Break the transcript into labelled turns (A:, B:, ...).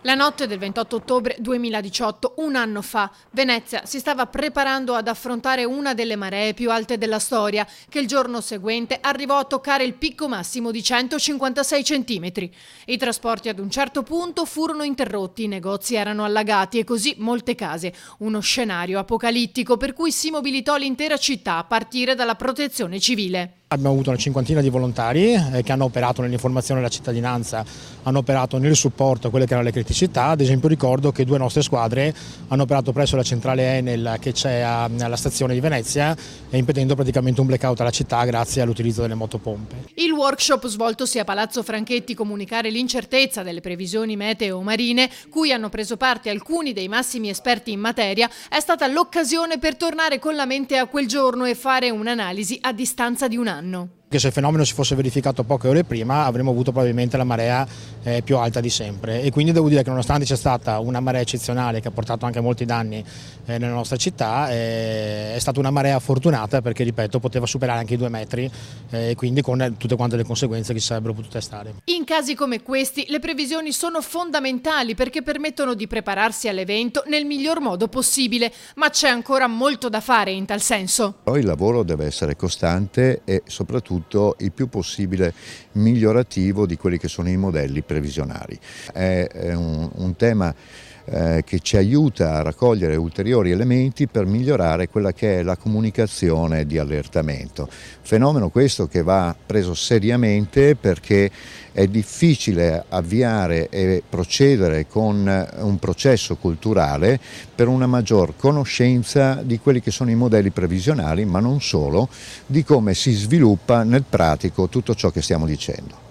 A: La notte del 28 ottobre 2018, un anno fa, Venezia si stava preparando ad affrontare una delle maree più alte della storia, che il giorno seguente arrivò a toccare il picco massimo di 156 centimetri. I trasporti ad un certo punto furono interrotti, i negozi erano allagati e così molte case. Uno scenario apocalittico per cui si mobilitò l'intera città a partire dalla protezione civile.
B: Abbiamo avuto una cinquantina di volontari che hanno operato nell'informazione della cittadinanza, hanno operato nel supporto a quelle che erano le criticità. Ad esempio ricordo che 2 nostre squadre hanno operato presso la centrale Enel che c'è alla stazione di Venezia, impedendo praticamente un blackout alla città grazie all'utilizzo delle motopompe.
A: Il workshop svoltosi a Palazzo Franchetti Comunicare l'incertezza delle previsioni meteo marine, cui hanno preso parte alcuni dei massimi esperti in materia, è stata l'occasione per tornare con la mente a quel giorno e fare un'analisi a distanza di un anno.
B: Che se il fenomeno si fosse verificato poche ore prima avremmo avuto probabilmente la marea più alta di sempre, e quindi devo dire che nonostante c'è stata una marea eccezionale che ha portato anche molti danni nella nostra città, è stata una marea fortunata perché, ripeto, poteva superare anche i 2 metri e quindi con tutte quante le conseguenze che ci sarebbero potute stare.
A: In casi come questi le previsioni sono fondamentali perché permettono di prepararsi all'evento nel miglior modo possibile, ma c'è ancora molto da fare in tal senso.
C: Il lavoro deve essere costante e soprattutto il più possibile migliorativo di quelli che sono i modelli previsionali. È un tema che ci aiuta a raccogliere ulteriori elementi per migliorare quella che è la comunicazione di allertamento. Fenomeno questo che va preso seriamente perché è difficile avviare e procedere con un processo culturale per una maggior conoscenza di quelli che sono i modelli previsionali, ma non solo, di come si sviluppa nel pratico tutto ciò che stiamo dicendo.